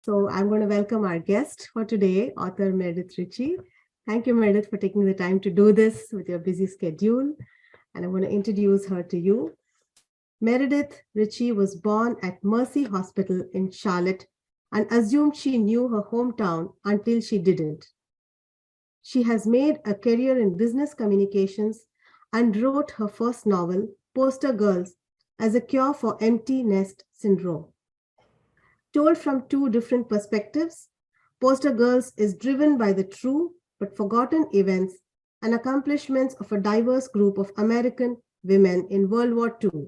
So I'm going to welcome our guest for today, author Meredith Ritchie. Thank you, Meredith, for taking the time to do this with your busy schedule. And I want to introduce her to you. Meredith Ritchie was born at Mercy Hospital in Charlotte and assumed she knew her hometown until she didn't. She has made a career in business communications and wrote her first novel, Poster Girls, as a cure for empty nest syndrome. Told from two different perspectives, Poster Girls is driven by the true but forgotten events and accomplishments of a diverse group of American women in World War II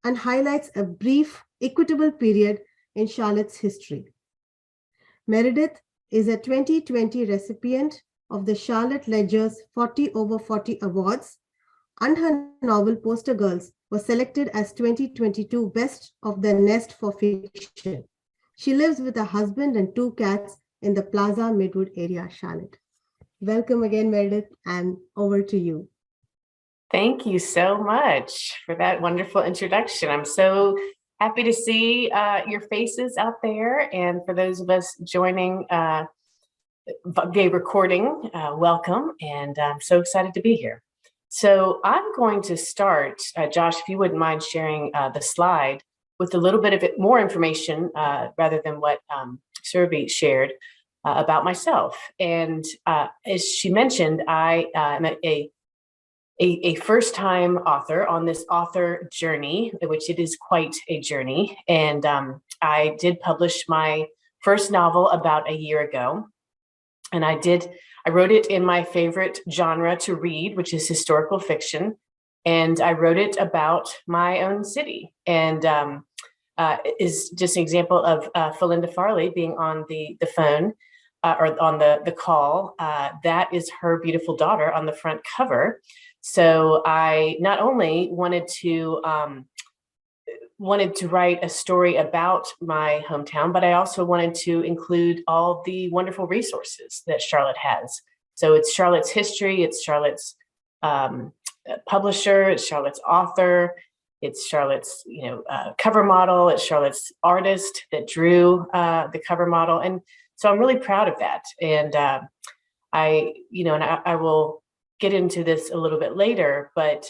and highlights a brief, equitable period in Charlotte's history. Meredith is a 2020 recipient of the Charlotte Ledger's 40 over 40 awards, and her novel Poster Girls was selected as 2022 Best of the Nest for Fiction. She lives with a husband and two cats in the Plaza Midwood area, Charlotte. Welcome again, Meredith, and over to you. Thank you so much for that wonderful introduction. I'm so happy to see your faces out there. And for those of us joining via recording, welcome. And I'm so excited to be here. So I'm going to start, Josh, if you wouldn't mind sharing the slide with a little bit of more information rather than what Surabhi shared about myself. And as she mentioned, I am a first-time author on this author journey, which it is quite a journey. And I did publish my first novel about a year ago. And I wrote it in my favorite genre to read, which is historical fiction. And I wrote it about my own city, and is just an example of Felinda Farley being on the phone or on the call. That is her beautiful daughter on the front cover. So I not only wanted to write a story about my hometown, but I also wanted to include all the wonderful resources that Charlotte has. So it's Charlotte's history, it's Charlotte's publisher, it's Charlotte's author, it's Charlotte's cover model, it's Charlotte's artist that drew the cover model, and so I'm really proud of that. And I will get into this a little bit later, but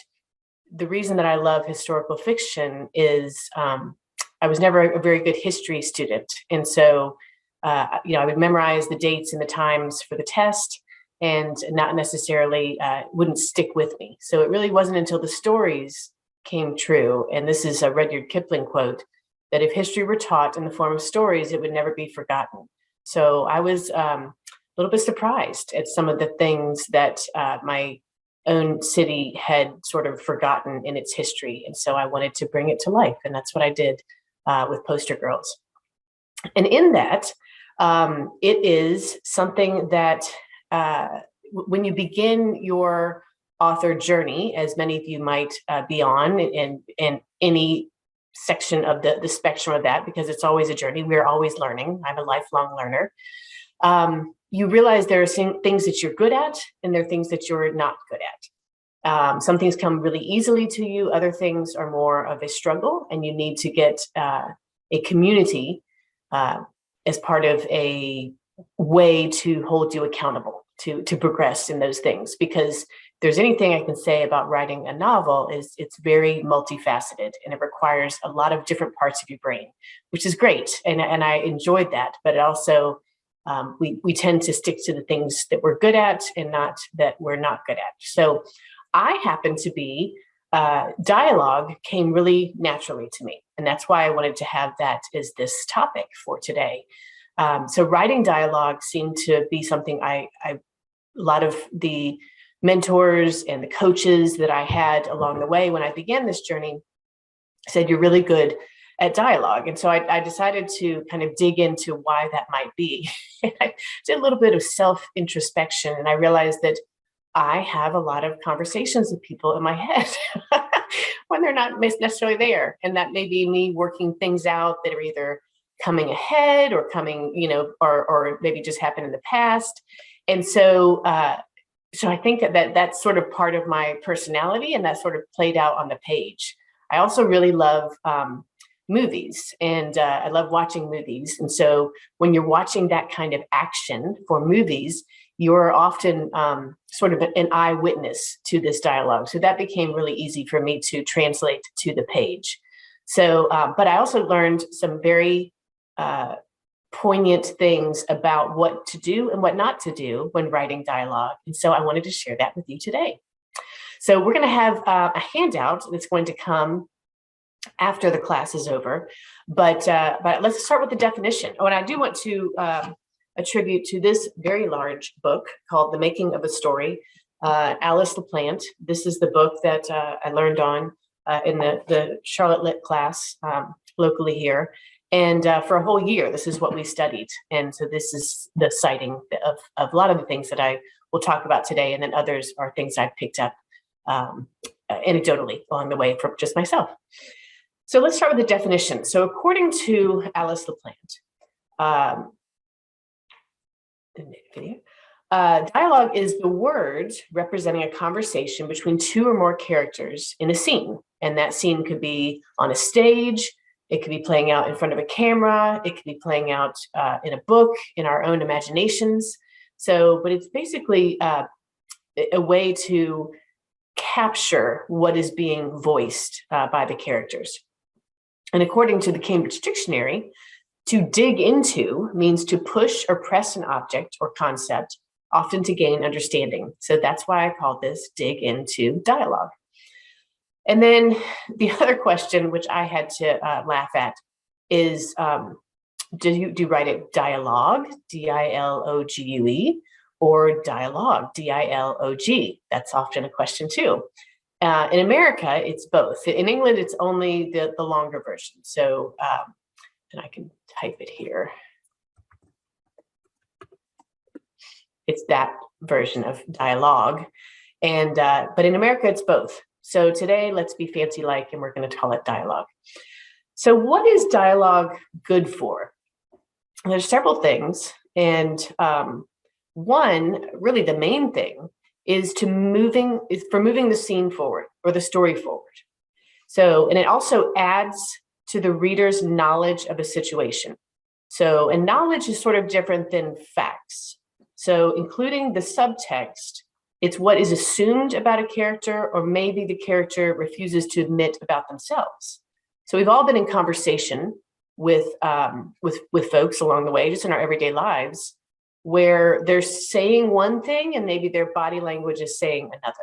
the reason that I love historical fiction is I was never a very good history student, and so I would memorize the dates and the times for the test, and not necessarily wouldn't stick with me. So it really wasn't until the stories came true, and this is a Rudyard Kipling quote, that if history were taught in the form of stories, it would never be forgotten. So I was a little bit surprised at some of the things that my own city had sort of forgotten in its history. And so I wanted to bring it to life, and that's what I did with Poster Girls. And in that, it is something that when you begin your author journey, as many of you might be on in any section of the spectrum of that, because it's always a journey. We're always learning. I'm a lifelong learner. You realize there are things that you're good at, and there are things that you're not good at. Some things come really easily to you. Other things are more of a struggle, and you need to get a community as part of a way to hold you accountable to progress in those things. Because if there's anything I can say about writing a novel, is it's very multifaceted, and it requires a lot of different parts of your brain, which is great. And I enjoyed that, but it also, we tend to stick to the things that we're good at and not that we're not good at. So I happen to be, dialogue came really naturally to me. And that's why I wanted to have that as this topic for today. So writing dialogue seemed to be something a lot of the mentors and the coaches that I had along the way when I began this journey said, you're really good at dialogue. And so I decided to kind of dig into why that might be. I did a little bit of self-introspection, and I realized that I have a lot of conversations with people in my head when they're not necessarily there. And that may be me working things out that are either coming ahead or coming, or maybe just happened in the past. And so I think that's sort of part of my personality, and that sort of played out on the page. I also really love movies, and I love watching movies. And so when you're watching that kind of action for movies, you're often sort of an eyewitness to this dialogue. So that became really easy for me to translate to the page. So, but I also learned some very poignant things about what to do and what not to do when writing dialogue. And so I wanted to share that with you today. So we're going to have a handout that's going to come after the class is over, but let's start with the definition. Oh, and I do want to attribute to this very large book called The Making of a Story, Alice LaPlante. This is the book that I learned on in the Charlotte Lit class locally here. And for a whole year, this is what we studied. And so this is the citing of a lot of the things that I will talk about today. And then others are things I've picked up anecdotally along the way from just myself. So let's start with the definition. So according to Alice LaPlante, dialogue is the words representing a conversation between two or more characters in a scene. And that scene could be on a stage, it could be playing out in front of a camera, it could be playing out in a book, in our own imaginations. So, but it's basically a way to capture what is being voiced by the characters. And according to the Cambridge Dictionary, to dig into means to push or press an object or concept, often to gain understanding. So that's why I called this dig into dialogue. And then the other question, which I had to laugh at, is do you write it dialogue, D-I-L-O-G-U-E, or dialogue, D-I-L-O-G? That's often a question too. In America, it's both. In England, it's only the longer version. So, and I can type it here. It's that version of dialogue. And, but in America, it's both. So today, let's be fancy-like, and we're going to call it dialogue. So what is dialogue good for? There's several things. And one, really the main thing, is for moving the scene forward or the story forward. So, and it also adds to the reader's knowledge of a situation. So, and knowledge is sort of different than facts. So including the subtext, it's what is assumed about a character, or maybe the character refuses to admit about themselves. So we've all been in conversation with folks along the way, just in our everyday lives, where they're saying one thing and maybe their body language is saying another.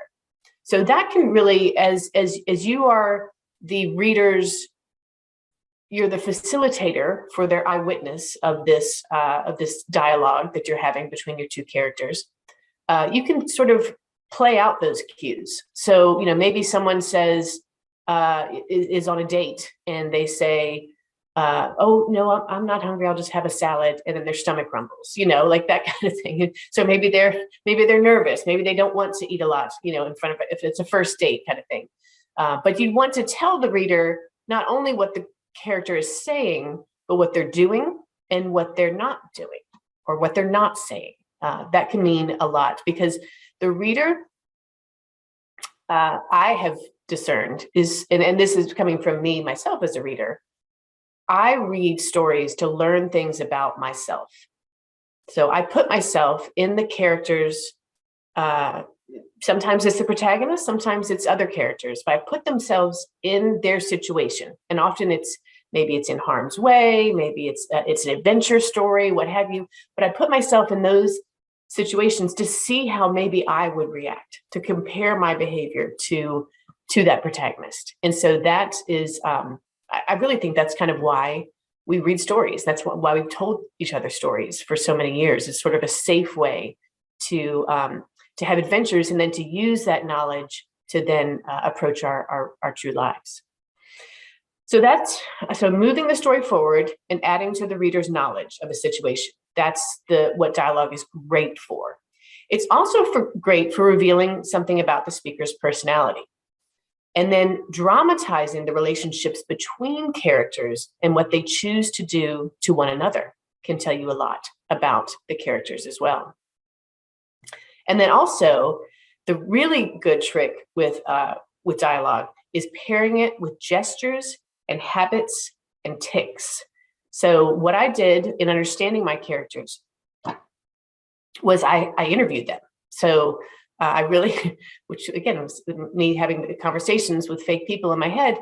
So that can really, as you are the readers, you're the facilitator for their eyewitness of this dialogue that you're having between your two characters. You can sort of play out those cues. So, you know, maybe someone says, is on a date and they say, oh, no, I'm not hungry, I'll just have a salad. And then their stomach rumbles, you know, like that kind of thing. So maybe they're nervous. Maybe they don't want to eat a lot, you know, in front of it, if it's a first date kind of thing. But you want to tell the reader not only what the character is saying, but what they're doing and what they're not doing, or what they're not saying. That can mean a lot, because the reader, I have discerned is, and this is coming from me myself as a reader, I read stories to learn things about myself. So I put myself in the characters. Sometimes it's the protagonist, sometimes it's other characters, but I put themselves in their situation. And often maybe it's in harm's way, maybe it's an adventure story, what have you. But I put myself in those situations to see how maybe I would react, to compare my behavior to that protagonist. And so that is, I really think that's kind of why we read stories. That's why we've told each other stories for so many years. It's sort of a safe way to have adventures, and then to use that knowledge to then approach our true lives. So moving the story forward and adding to the reader's knowledge of a situation. That's what dialogue is great for. It's also great for revealing something about the speaker's personality. And then dramatizing the relationships between characters and what they choose to do to one another can tell you a lot about the characters as well. And then also, the really good trick with dialogue is pairing it with gestures and habits and tics. So what I did in understanding my characters was I interviewed them. So I really, which again was me having conversations with fake people in my head.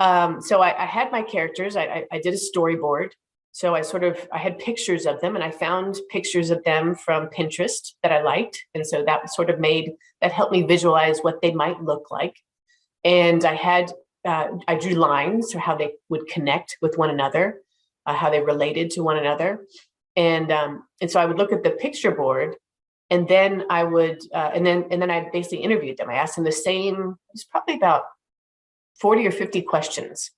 So I had my characters. I did a storyboard. So I had pictures of them, and I found pictures of them from Pinterest that I liked. And so that helped me visualize what they might look like. And I drew lines for how they would connect with one another, how they related to one another. And so I would look at the picture board, and then I would, and then I basically interviewed them. I asked them it was probably about 40 or 50 questions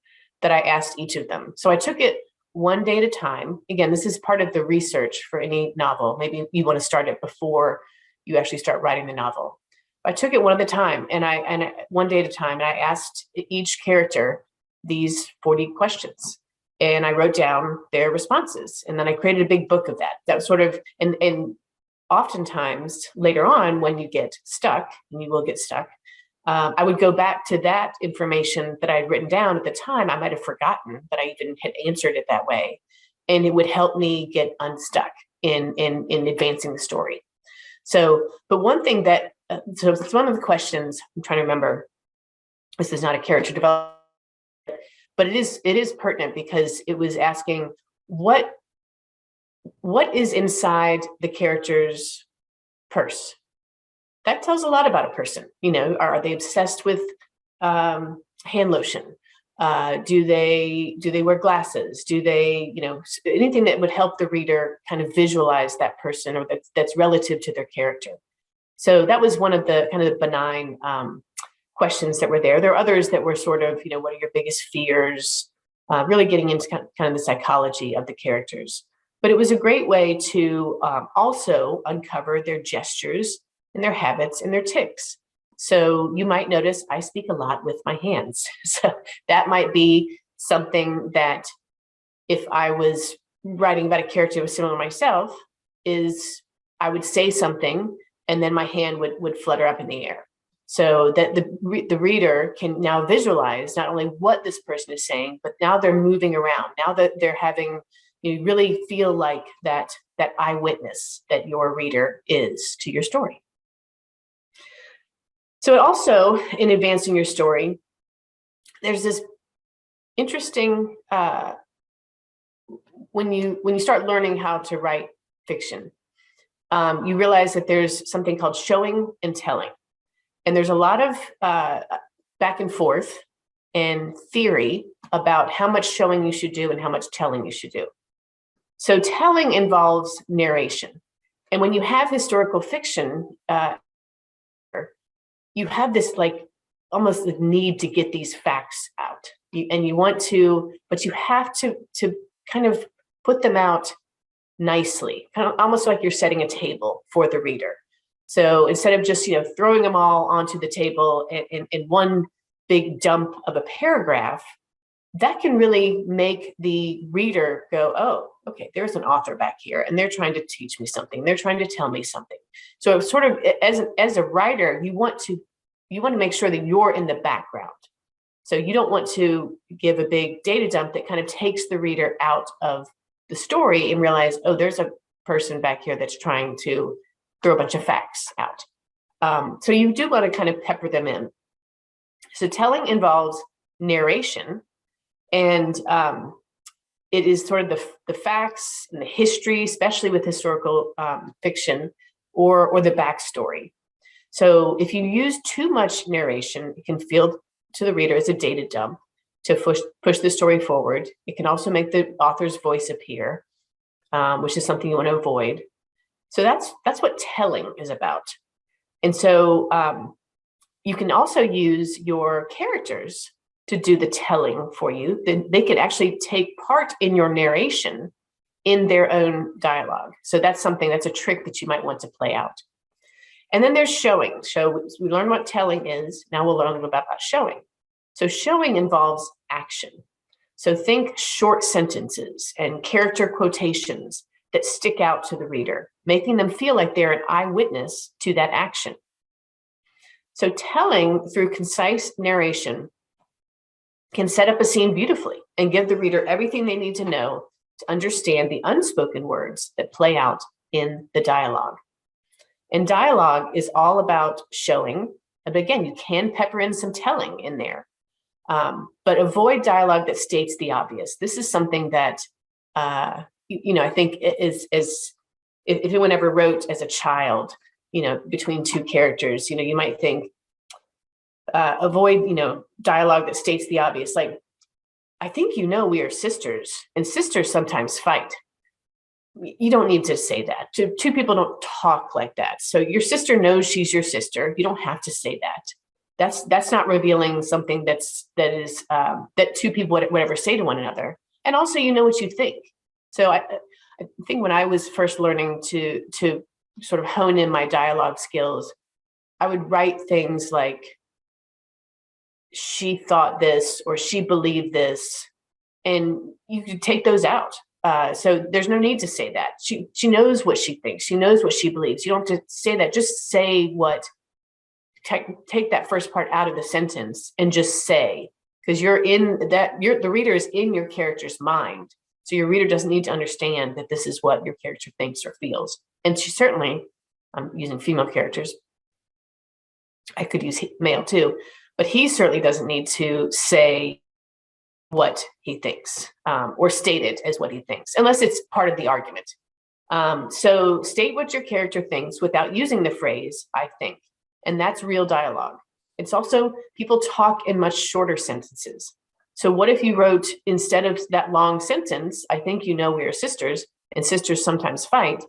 that I asked each of them. So I took it one day at a time. Again, this is part of the research for any novel. Maybe you want to start it before you actually start writing the novel. I took it one at a time, and one day at a time, and I asked each character these 40 questions, and I wrote down their responses, and then I created a big book of that. That was sort of, and oftentimes later on when you get stuck, and you will get stuck, I would go back to that information that I had written down at the time. I might have forgotten that I even had answered it that way, and it would help me get unstuck in advancing the story. So, but one thing that, so it's one of the questions I'm trying to remember. This is not a character development, but it is pertinent because it was asking what is inside the character's purse. That tells a lot about a person. Are they obsessed with hand lotion? Do they wear glasses? Do they, anything that would help the reader kind of visualize that person, or that's relative to their character. So that was one of the kind of benign questions that were there. There are others that were sort of, what are your biggest fears? Really getting into kind of the psychology of the characters. But it was a great way to also uncover their gestures and their habits and their tics. So you might notice I speak a lot with my hands. So that might be something that, if I was writing about a character that was similar to myself, is I would say something and then my hand would flutter up in the air. So that the reader can now visualize not only what this person is saying, but now they're moving around. Now that they're having, you really feel like that eyewitness that your reader is to your story. So also, in advancing your story, there's this interesting, when you start learning how to write fiction, you realize that there's something called showing and telling. And there's a lot of back and forth and theory about how much showing you should do and how much telling you should do. So telling involves narration. And when you have historical fiction, you have this almost the need to get these facts out. You want to, but you have to kind of put them out nicely, kind of almost like you're setting a table for the reader. So instead of just, throwing them all onto the table in one big dump of a paragraph, that can really make the reader go, oh, okay, there's an author back here, and they're trying to teach me something. They're trying to tell me something. So it's sort of, as a writer, you want to make sure that you're in the background. So you don't want to give a big data dump that kind of takes the reader out of the story and realize, oh, there's a person back here that's trying to throw a bunch of facts out. So you do want to kind of pepper them in. So telling involves narration, and it is sort of the facts and the history, especially with historical fiction, or the backstory. So if you use too much narration, it can feel to the reader as a data dump to push the story forward. It can also make the author's voice appear, which is something you want to avoid. So that's what telling is about. And so you can also use your characters to do the telling for you. Then they could actually take part in your narration in their own dialogue. So that's a trick that you might want to play out. And then there's showing. So we learned what telling is. Now we'll learn a little about showing. So showing involves action. So think short sentences and character quotations that stick out to the reader, making them feel like they're an eyewitness to that action. So telling through concise narration can set up a scene beautifully and give the reader everything they need to know to understand the unspoken words that play out in the dialogue. And dialogue is all about showing, but again, you can pepper in some telling in there, but avoid dialogue that states the obvious. This is something that, I think is if anyone ever wrote as a child, between two characters, you might think, avoid, dialogue that states the obvious. Like, I think, we are sisters, and sisters sometimes fight. You don't need to say that. Two people don't talk like that. So your sister knows she's your sister. You don't have to say that. That's not revealing something that two people would ever say to one another. And also, what you think. So I think when I was first learning to sort of hone in my dialogue skills, I would write things like, she thought this, or she believed this, and you could take those out. So there's no need to say that. She knows what she thinks. She knows what she believes. You don't have to say that. Just say take that first part out of the sentence and just say, because the reader is in your character's mind. So your reader doesn't need to understand that this is what your character thinks or feels. And she certainly, I'm using female characters, I could use male too, but he certainly doesn't need to say what he thinks, or state it as what he thinks, unless it's part of the argument. So state what your character thinks without using the phrase, I think. And that's real dialogue. It's also, people talk in much shorter sentences. So what if you wrote, instead of that long sentence, I think we are sisters, and sisters sometimes fight,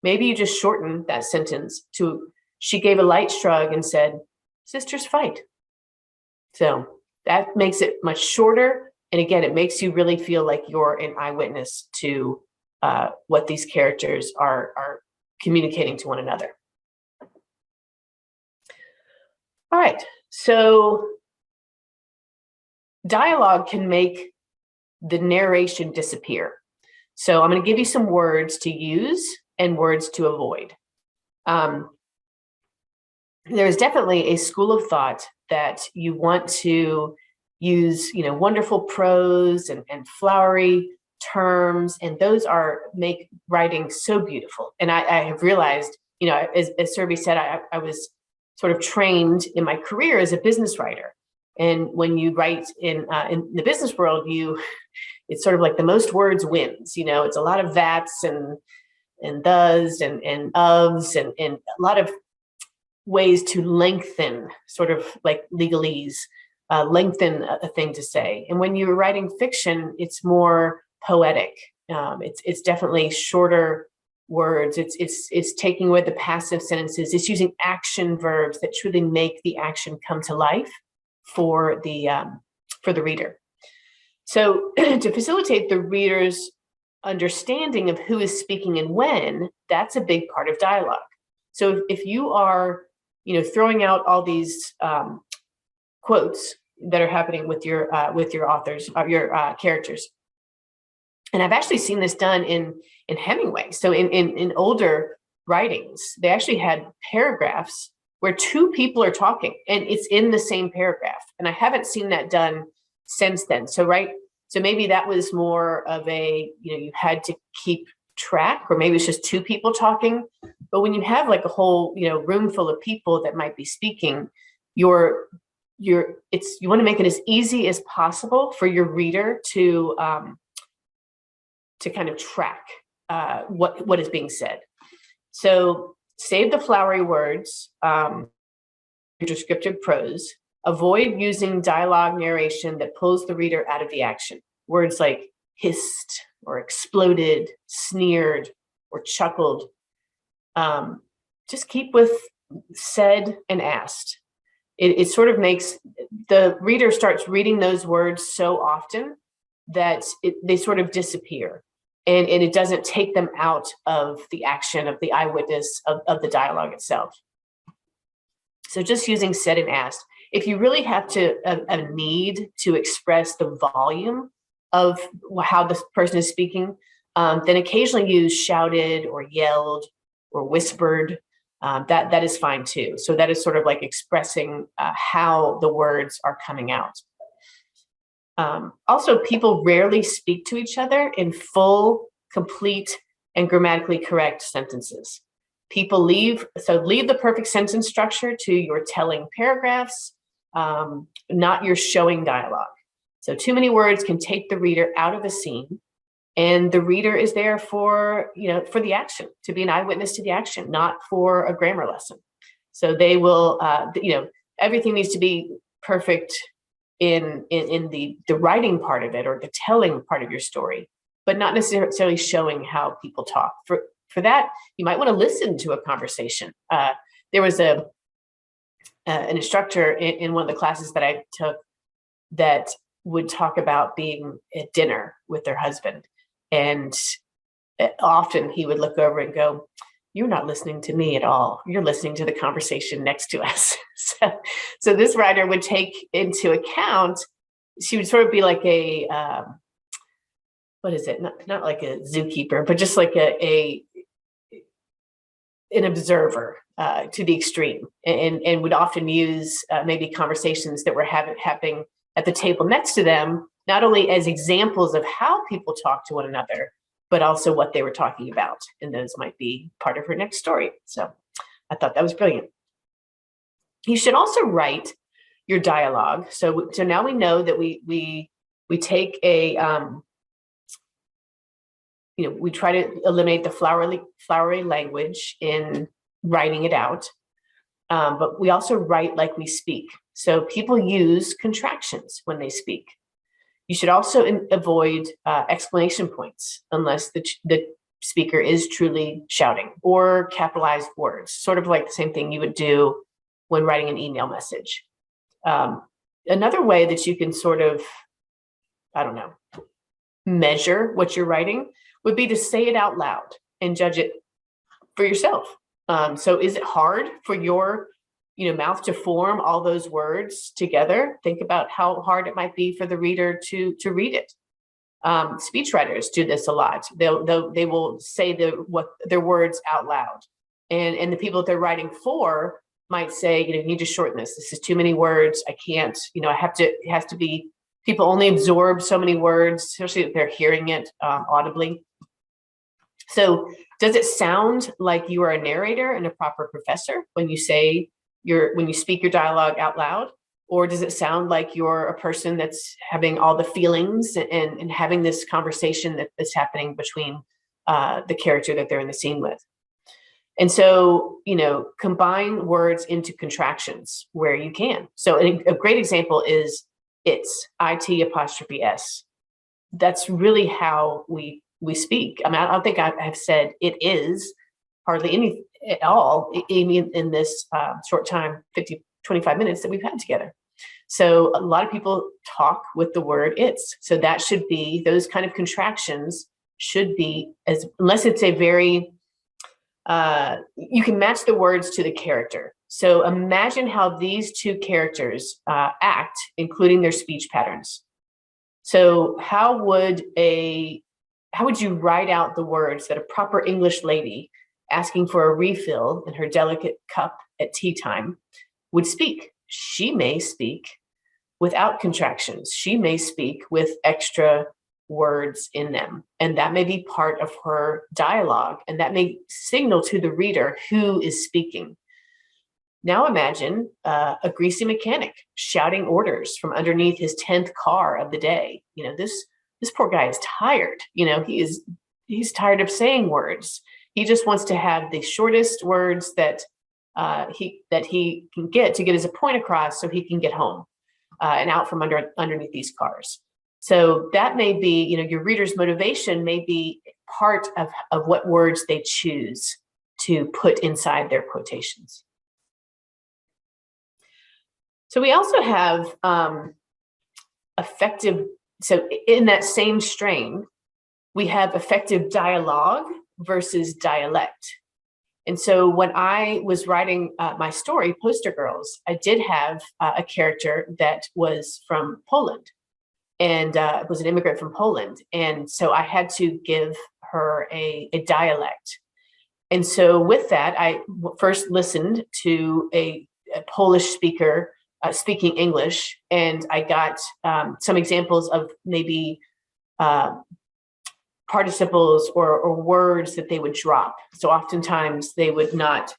maybe you just shorten that sentence to, she gave a light shrug and said, sisters fight. So that makes it much shorter. And again, it makes you really feel like you're an eyewitness to what these characters are communicating to one another. All right, so dialogue can make the narration disappear. So I'm going to give you some words to use and words to avoid. There is definitely a school of thought that you want to use, wonderful prose and flowery terms, and those make writing so beautiful. And I have realized, as Survey said, I was sort of trained in my career as a business writer. And when you write in the business world, it's sort of like the most words wins. It's a lot of that's and does and ofs and a lot of ways to lengthen, sort of like legalese, lengthen a thing to say. And when you're writing fiction, it's more poetic. It's definitely shorter words. It's taking away the passive sentences. It's using action verbs that truly make the action come to life for the reader. So to facilitate the reader's understanding of who is speaking and when, that's a big part of dialogue. So if you are, throwing out all these quotes that are happening with your authors, your characters, and I've actually seen this done in Hemingway. So in older writings, they actually had paragraphs where two people are talking and it's in the same paragraph. And I haven't seen that done since then. So maybe that was more of a, you had to keep track, or maybe it's just two people talking. But when you have like a whole, room full of people that might be speaking, you want to make it as easy as possible for your reader to kind of track what is being said. So save the flowery words, descriptive prose. Avoid using dialogue narration that pulls the reader out of the action. Words like hissed or exploded, sneered, or chuckled. Just keep with said and asked. It sort of makes the reader starts reading those words so often that they sort of disappear. And it doesn't take them out of the action of the eyewitness of the dialogue itself. So just using said and asked. If you really have a need to express the volume of how this person is speaking, then occasionally use shouted or yelled or whispered. That is fine too. So that is sort of like expressing how the words are coming out. Also, people rarely speak to each other in full, complete, and grammatically correct sentences. People leave the perfect sentence structure to your telling paragraphs, not your showing dialogue. So too many words can take the reader out of a scene, and the reader is there for the action, to be an eyewitness to the action, not for a grammar lesson. So they will, everything needs to be perfect in the writing part of it, or the telling part of your story, but not necessarily showing how people talk. For that, you might want to listen to a conversation. There was an instructor in one of the classes that I took that would talk about being at dinner with their husband. And often he would look over and go, "You're not listening to me at all. You're listening to the conversation next to us." So this writer would take into account, she would sort of be like a, what is it? Not like a zookeeper, but just like an observer to the extreme, and would often use maybe conversations that were happening at the table next to them, not only as examples of how people talk to one another, but also what they were talking about. And those might be part of her next story. So I thought that was brilliant. You should also write your dialogue. So now we know that we take a, we try to eliminate the flowery language in writing it out. But we also write like we speak. So people use contractions when they speak. You should also avoid exclamation points unless the speaker is truly shouting, or capitalized words, sort of like the same thing you would do when writing an email message. Another way that you can sort of, measure what you're writing would be to say it out loud and judge it for yourself. So is it hard for your mouth to form all those words together? Think about how hard it might be for the reader to read it. Speechwriters do this a lot. They will say their words out loud, and the people that they're writing for might say, you need to shorten this. This is too many words. I can't. It has to be. People only absorb so many words, especially if they're hearing it audibly. So, does it sound like you are a narrator and a proper professor when you speak your dialogue out loud? Or does it sound like you're a person that's having all the feelings and having this conversation that's happening between the character that they're in the scene with? And so, combine words into contractions where you can. So a great example is it's, IT''S. That's really how we speak. I mean, I don't think I have said it is hardly any at all in this short time, 25 minutes that we've had together. So a lot of people talk with the word it's. So that should be, those kind of contractions should be, unless it's a very, you can match the words to the character. So imagine how these two characters act, including their speech patterns. So how would you write out the words that a proper English lady asking for a refill in her delicate cup at tea time would speak? She may speak without contractions. She may speak with extra words in them. And that may be part of her dialogue. And that may signal to the reader who is speaking. Now imagine a greasy mechanic shouting orders from underneath his 10th car of the day. This poor guy is tired. He's tired of saying words. He just wants to have the shortest words that he can get to get his point across, so he can get home and out from underneath these cars. So that may be, your reader's motivation may be part of what words they choose to put inside their quotations. So we also have effective. So in that same strain, we have effective dialogue versus dialect. And so when I was writing my story, Poster Girls, I did have a character that was from Poland, and was an immigrant from Poland. And so I had to give her a dialect. And so with that, I first listened to a Polish speaker speaking English, and I got some examples of maybe participles or words that they would drop. So oftentimes they would not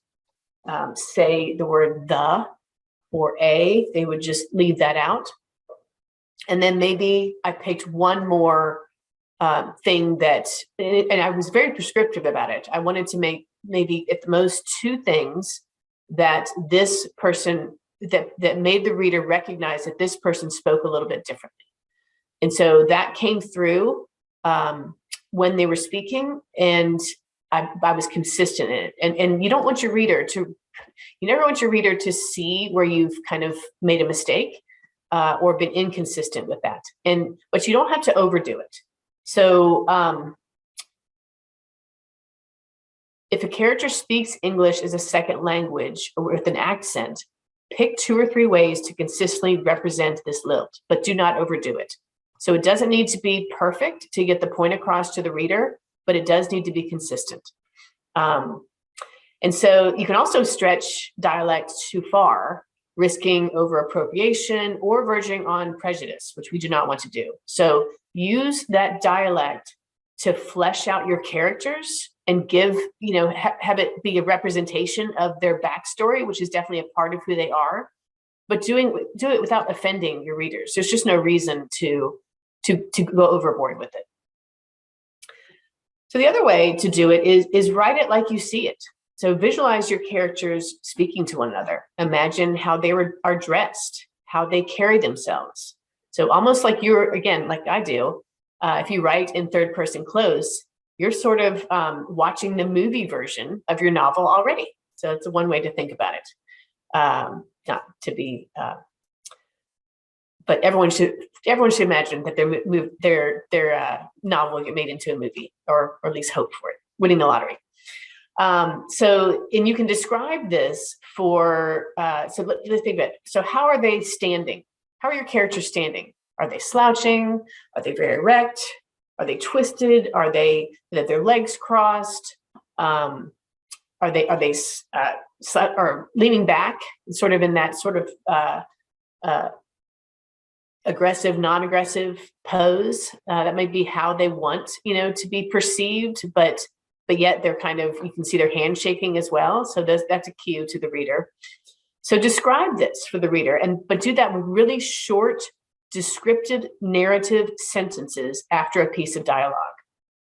say the word the or a, they would just leave that out. And then maybe I picked one more thing that, and I was very prescriptive about it. I wanted to make maybe at the most two things that this person, that made the reader recognize that this person spoke a little bit differently. And so that came through when they were speaking, and I was consistent in it. And you don't want your reader to, you never want your reader to see where you've kind of made a mistake or been inconsistent with that. But you don't have to overdo it. So if a character speaks English as a second language or with an accent, pick 2 or 3 ways to consistently represent this lilt, but do not overdo it. So it doesn't need to be perfect to get the point across to the reader, but it does need to be consistent. And so you can also stretch dialect too far, risking over appropriation or verging on prejudice, which we do not want to do. So use that dialect to flesh out your characters and give, have it be a representation of their backstory, which is definitely a part of who they are, but do it without offending your readers. There's just no reason to go overboard with it. So the other way to do it is write it like you see it. So visualize your characters speaking to one another. Imagine how they are dressed, how they carry themselves. So almost like again, like I do, if you write in third person close, you're sort of watching the movie version of your novel already. So it's one way to think about it. Not to be, but everyone should imagine that their novel will get made into a movie, or at least hope for it, winning the lottery. And you can describe this for, so let's think about it. So how are they standing? How are your characters standing? Are they slouching? Are they very erect? Are they twisted? Are they that their legs crossed? Are they or leaning back, sort of in that sort of aggressive, non-aggressive pose? That might be how they want, to be perceived, but yet they're kind of, you can see their hand shaking as well. So that's a cue to the reader. So describe this for the reader, but do that with really short, descriptive narrative sentences after a piece of dialogue,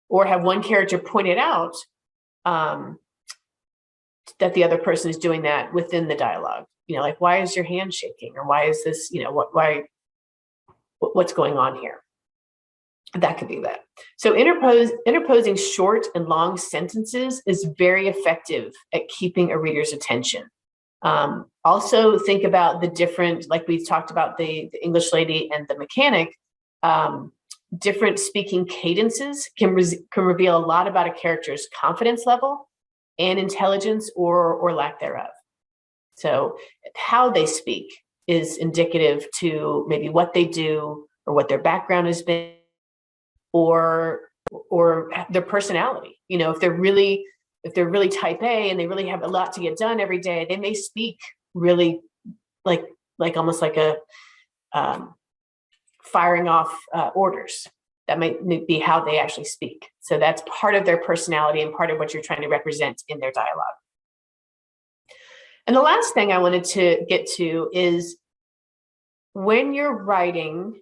or have one character point it out that the other person is doing that within the dialogue. Like, why is your hand shaking? Or why is this, what's going on here? That could be that. So interposing short and long sentences is very effective at keeping a reader's attention. Also think about the different, like we talked about the English lady and the mechanic, different speaking cadences can reveal a lot about a character's confidence level and intelligence or lack thereof. So how they speak is indicative to maybe what they do or what their background has been, or their personality. If they're really type A and they really have a lot to get done every day, they may speak really like almost like a firing off orders. That might be how they actually speak. So that's part of their personality and part of what you're trying to represent in their dialogue. And the last thing I wanted to get to is when you're writing,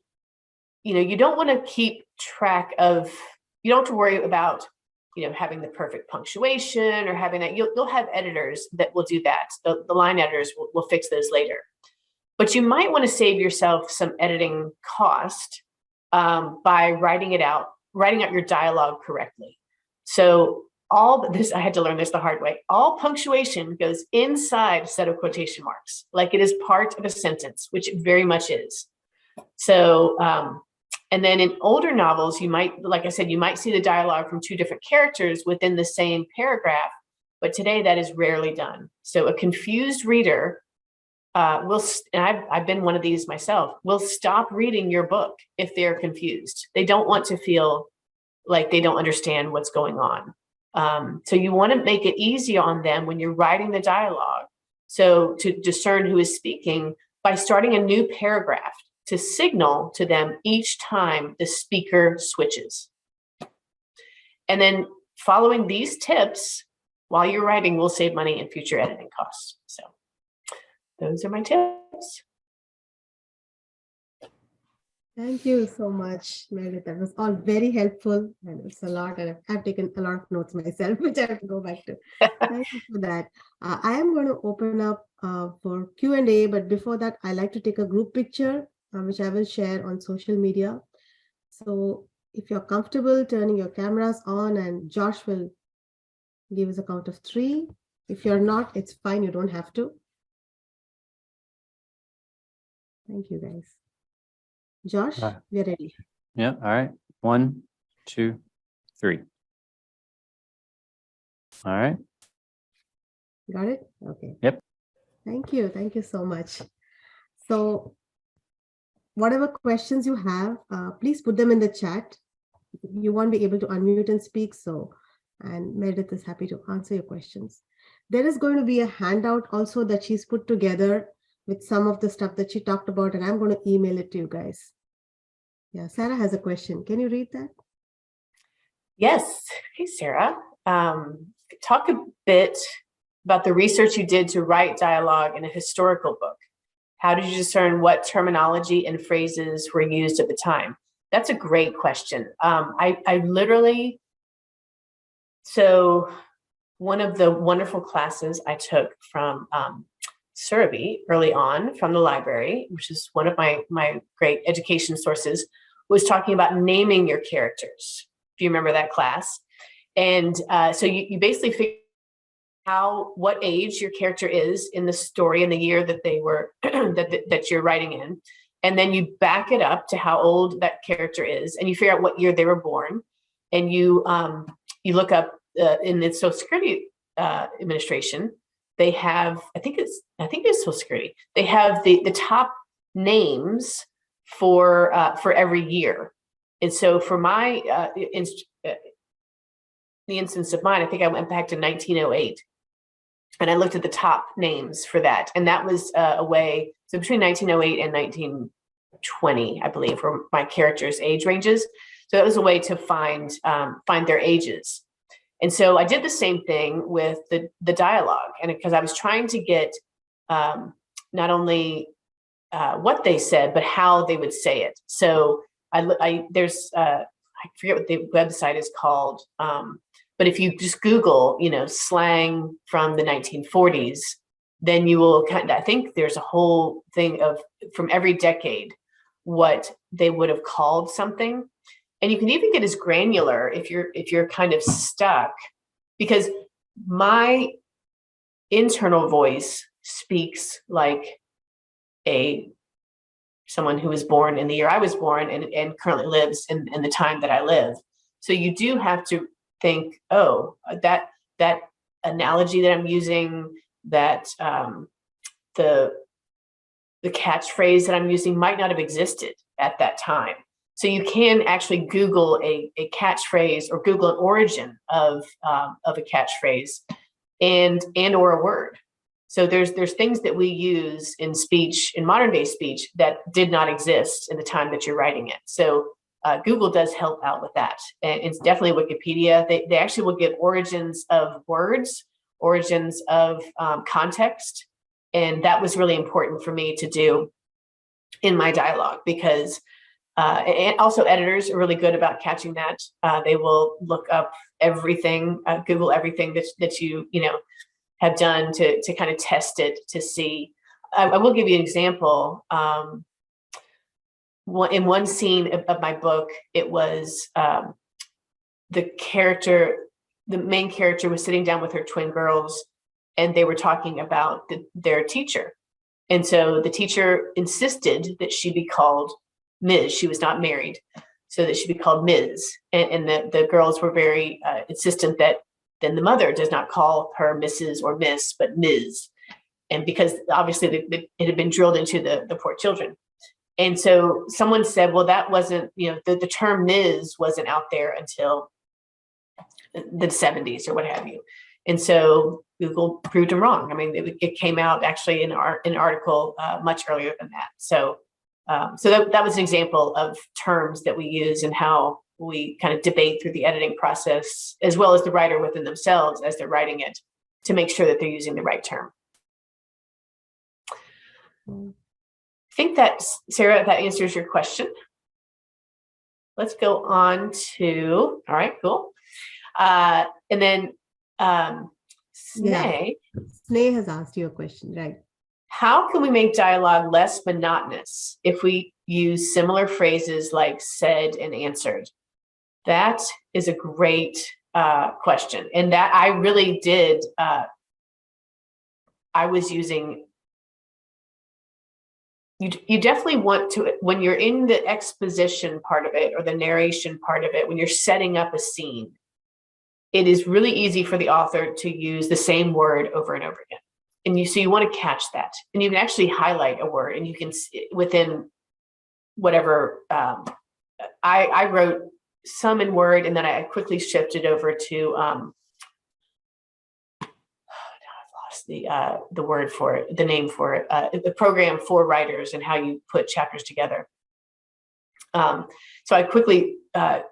you don't want to keep track of, you don't have to worry about, having the perfect punctuation or having that. You'll have editors that will do that. The line editors will fix those later. But you might want to save yourself some editing cost by writing out your dialogue correctly. So all this, I had to learn this the hard way. All punctuation goes inside a set of quotation marks, like it is part of a sentence, which it very much is. So, and then in older novels, you might, like I said, you might see the dialogue from 2 different characters within the same paragraph, but today that is rarely done. So a confused reader and I've been one of these myself, will stop reading your book if they're confused. They don't want to feel like they don't understand what's going on. So you want to make it easy on them when you're writing the dialogue. So to discern who is speaking, by starting a new paragraph to signal to them each time the speaker switches. And then following these tips while you're writing will save money in future editing costs. So those are my tips. Thank you so much, Meredith. That was all very helpful, and it's a lot, and I've taken a lot of notes myself, which I have to go back to. Thank you for that. I am going to open up for Q&A, but before that, I like to take a group picture, which I will share on social media. So if you're comfortable turning your cameras on, and Josh will give us a count of 3. If you're not, it's fine. You don't have to. Thank you, guys. Josh, we're ready. Yeah. All right. 1, 2, 3. All right. Got it? Okay. Yep. Thank you. Thank you so much. So whatever questions you have, please put them in the chat. You won't be able to unmute and speak. And Meredith is happy to answer your questions. There is going to be a handout also that she's put together with some of the stuff that she talked about, and I'm going to email it to you guys. Yeah, Sarah has a question. Can you read that? Yes. Hey, Sarah. Talk a bit about the research you did to write dialogue in a historical book. How did you discern what terminology and phrases were used at the time? That's a great question. I literally, so one of the wonderful classes I took from Surabhi early on from the library, which is one of my great education sources, was talking about naming your characters. Do you remember that class? And so you basically figure out what age your character is in the story in the year that they were that you're writing in, and then you back it up to how old that character is, and you figure out what year they were born, and you look up in the Social Security Administration. They have, I think it's Social Security. They have the top names for every year, and so for my the instance of mine, I think I went back to 1908, and I looked at the top names for that, and that was a way. So between 1908 and 1920, I believe, were my characters' age ranges. So that was a way to find their ages. And so I did the same thing with the dialogue, and because I was trying to get not only what they said, but how they would say it. So there's I forget what the website is called, but if you just Google, slang from the 1940s, then you will I think there's a whole thing of from every decade what they would have called something. And you can even get as granular if you're kind of stuck, because my internal voice speaks like someone who was born in the year I was born and currently lives in the time that I live. So you do have to think, oh, that analogy that I'm using, that the catchphrase that I'm using might not have existed at that time. So you can actually Google a catchphrase or Google an origin of a catchphrase and or a word. So there's things that we use in speech, in modern day speech, that did not exist in the time that you're writing it. So Google does help out with that. And it's definitely Wikipedia. They actually will give origins of words, origins of context. And that was really important for me to do in my dialogue, because and also editors are really good about catching that. They will look up everything, Google everything that you have done to kind of test it to see. I will give you an example. In one scene of my book, it was the main character was sitting down with her twin girls, and they were talking about their teacher. And so the teacher insisted that she be called Ms. She was not married, so that she be called Ms. And the girls were very insistent that then the mother does not call her Mrs. or Miss, but Ms. And because obviously it had been drilled into the poor children. And so someone said, well, that wasn't, the term Ms. wasn't out there until the 70s or what have you. And so Google proved them wrong. I mean, it came out actually in an article much earlier than that. So, that was an example of terms that we use and how we kind of debate through the editing process, as well as the writer within themselves as they're writing it, to make sure that they're using the right term. I think that, Sarah, that answers your question. Let's go on to, all right, cool. And then Sneh. Sneh has asked you a question, right? How can we make dialogue less monotonous if we use similar phrases like said and answered? That is a great question. And that I really did, I was using, you definitely want to, when you're in the exposition part of it or the narration part of it, when you're setting up a scene, it is really easy for the author to use the same word over and over again. And so you want to catch that. And you can actually highlight a word, and you can, within whatever, I wrote some in Word, and then I quickly shifted over to, now I've lost the word for it, the name for it, the program for writers and how you put chapters together. So I quickly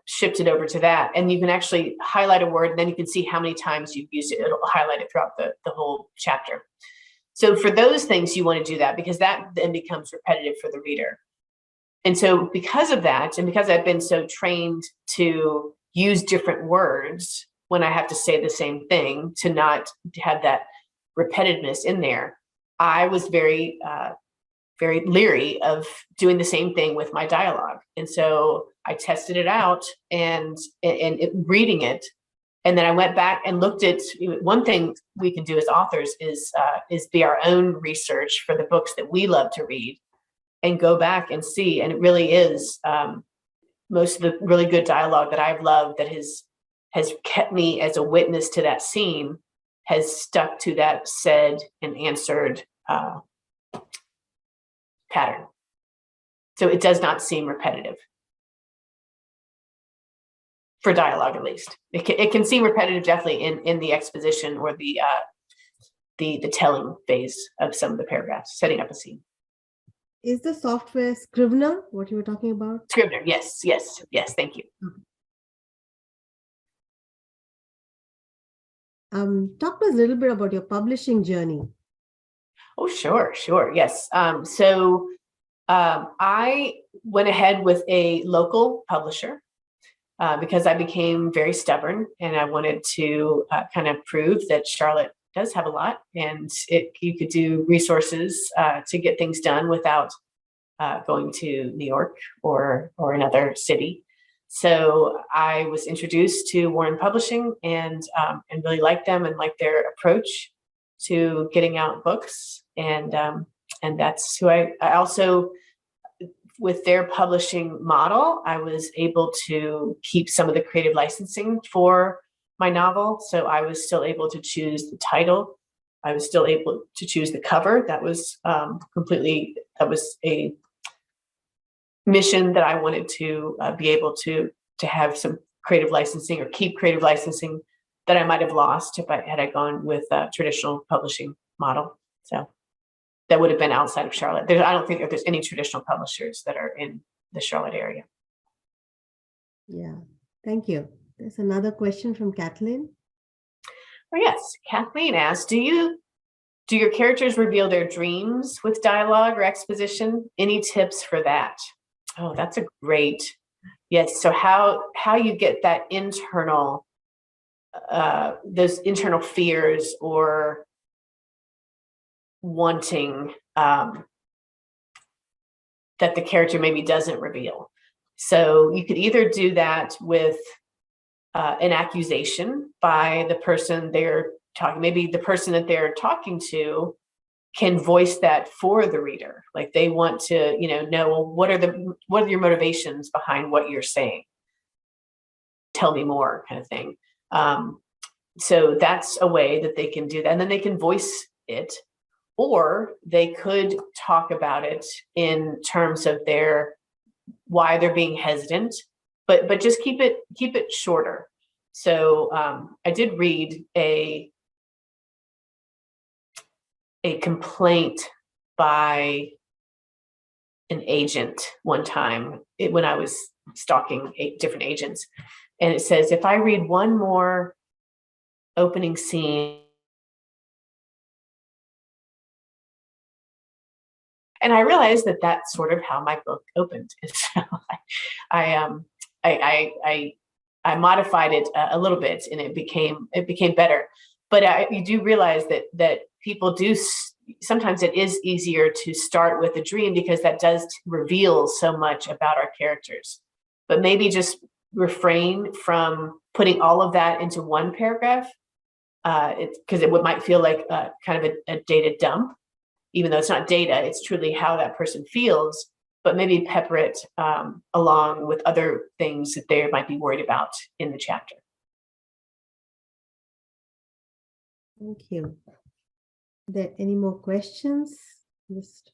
shifted over to that, and you can actually highlight a word, and then you can see how many times you've used it. It'll highlight it throughout the whole chapter. So for those things, you want to do that, because that then becomes repetitive for the reader. And so because of that, and because I've been so trained to use different words when I have to say the same thing, to not have that repetitiveness in there, I was very leery of doing the same thing with my dialogue. And so I tested it out and reading it. And then I went back and looked at, one thing we can do as authors is be our own research for the books that we love to read, and go back and see. And it really is most of the really good dialogue that I've loved that has kept me as a witness to that scene has stuck to that said and answered pattern. So it does not seem repetitive. For dialogue, at least. It can seem repetitive, definitely, in the exposition or the telling phase of some of the paragraphs, setting up a scene. Is the software Scrivener what you were talking about? Scrivener, yes, thank you. Talk to us a little bit about your publishing journey. Oh, sure, yes. So I went ahead with a local publisher because I became very stubborn, and I wanted to kind of prove that Charlotte does have a lot, and you could do resources to get things done without going to New York or another city. So I was introduced to Warren Publishing, and really liked them and liked their approach to getting out books, and that's who I also, with their publishing model, I was able to keep some of the creative licensing for my novel. So I was still able to choose the title. I was still able to choose the cover. That was that was a mission that I wanted to be able to have some creative licensing, or keep creative licensing that I might have lost had I gone with a traditional publishing model. So that would have been outside of Charlotte. I don't think that there's any traditional publishers that are in the Charlotte area. Yeah, thank you. There's another question from Kathleen. Oh, yes, Kathleen asked, do your characters reveal their dreams with dialogue or exposition? Any tips for that? Oh, that's a great, yes. So how you get that internal, those internal fears or wanting that the character maybe doesn't reveal. So you could either do that with an accusation by the person they're talking, maybe the person that they're talking to can voice that for the reader. Like they want to, know, well, what are your motivations behind what you're saying? Tell me more, kind of thing. So that's a way that they can do that. And then they can voice it, or they could talk about it in terms of why they're being hesitant, but just keep it shorter. So I did read a a complaint by an agent one time when I was stalking 8 different agents. And it says, if I read one more opening scene, and I realized that that's sort of how my book opened. So I modified it a little bit, and it became better. But you do realize that people do sometimes it is easier to start with a dream because that does reveal so much about our characters. But maybe just refrain from putting all of that into one paragraph, because it might feel like kind of a data dump, even though it's not data, it's truly how that person feels. But maybe pepper it along with other things that they might be worried about in the chapter. Thank you. Are there any more questions? Just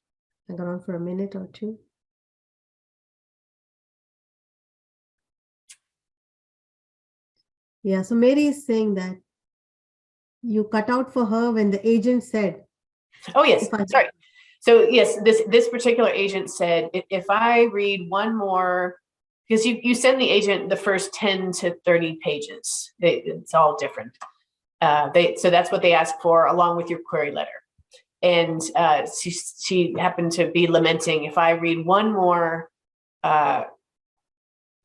hang on for a minute or two. Yeah, so Mary is saying that you cut out for her when the agent said. Oh, yes, sorry. So yes, this particular agent said, if I read one more, because you send the agent the first 10 to 30 pages, it's all different. So that's what they ask for along with your query letter. And she happened to be lamenting, if I read one more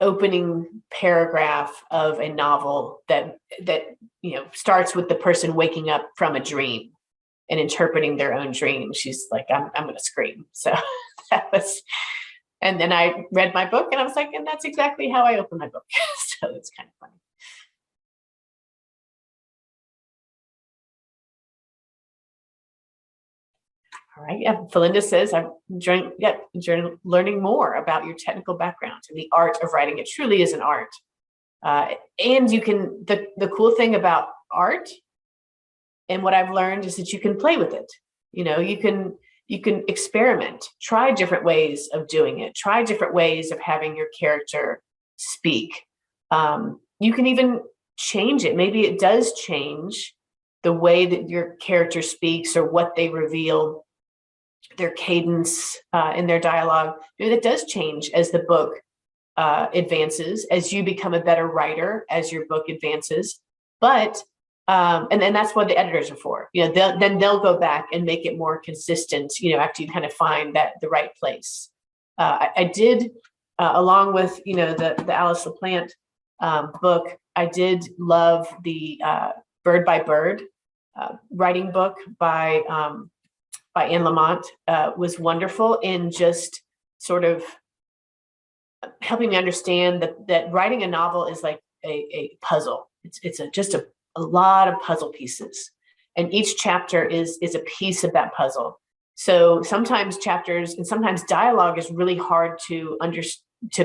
opening paragraph of a novel that starts with the person waking up from a dream and interpreting their own dream, she's like, I'm going to scream. So that was, and then I read my book and I was like, and that's exactly how I open my book. So it's kind of funny. All right. Yeah. Felinda says, I'm enjoying learning more about your technical background and the art of writing. It truly is an art. And you can, the cool thing about art and what I've learned is that you can play with it. You can experiment, try different ways of doing it, try different ways of having your character speak. You can even change it. Maybe it does change the way that your character speaks or what they reveal, their cadence in their dialogue. Maybe that does change as the book advances, as you become a better writer, as your book advances. But and then that's what the editors are for. They'll go back and make it more consistent. After you kind of find the right place. I did, along with the Alice LaPlante book. I did love the Bird by Bird writing book by Anne Lamott. Was wonderful in just sort of helping me understand that writing a novel is like a puzzle. It's just a lot of puzzle pieces, and each chapter is a piece of that puzzle. So sometimes chapters and sometimes dialogue is really hard to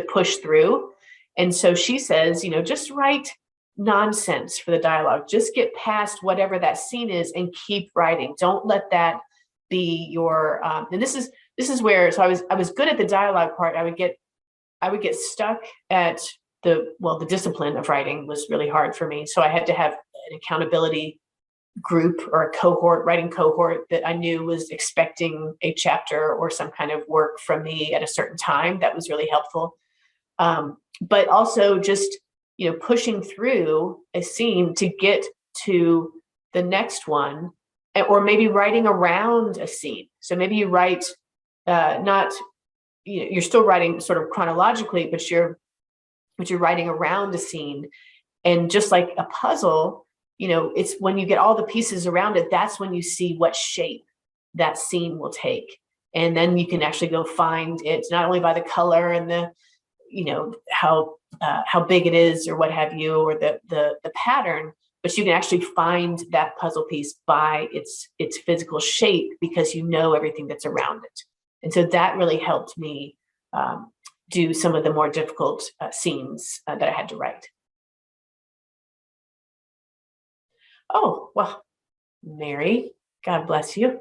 push through. And so she says, just write nonsense for the dialogue. Just get past whatever that scene is and keep writing. Don't let that be your. And this is where. So I was good at the dialogue part. I would get stuck at the discipline of writing was really hard for me. So I had to have an accountability group or a writing cohort that I knew was expecting a chapter or some kind of work from me at a certain time. That was really helpful. But also just, pushing through a scene to get to the next one, or maybe writing around a scene. So maybe you write, you're still writing sort of chronologically, but you're writing around a scene. And just like a puzzle, it's when you get all the pieces around it, that's when you see what shape that scene will take. And then you can actually go find it, not only by the color and the, how big it is or what have you, or the pattern, but you can actually find that puzzle piece by its physical shape because you know everything that's around it. And so that really helped me do some of the more difficult scenes that I had to write. Oh, well, Mary, God bless you.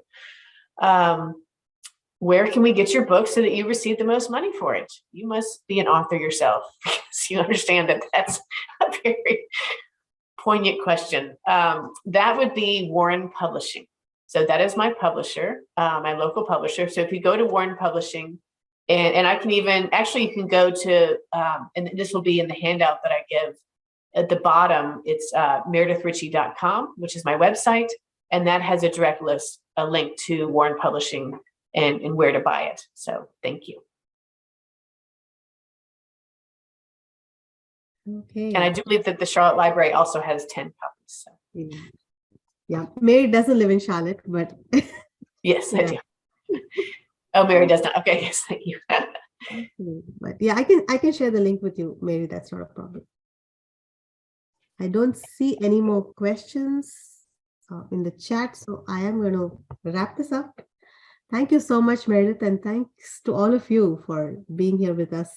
Where can we get your book so that you receive the most money for it? You must be an author yourself because you understand that that's a very poignant question. That would be Warren Publishing. So that is my publisher, my local publisher. So if you go to Warren Publishing, and I can even, actually you can go to, and this will be in the handout that I give at the bottom, it's meredithritchie.com, which is my website. And that has a direct list, a link to Warren Publishing and where to buy it. So thank you. Okay. And I do believe that the Charlotte Library also has 10 copies. So. Yeah. Mary doesn't live in Charlotte, but Yes, yeah. I do. Oh, Mary does not. Okay, yes, thank you. But yeah, I can share the link with you, Mary. That's not a problem. I don't see any more questions in the chat, so I am going to wrap this up. Thank you so much, Meredith, and thanks to all of you for being here with us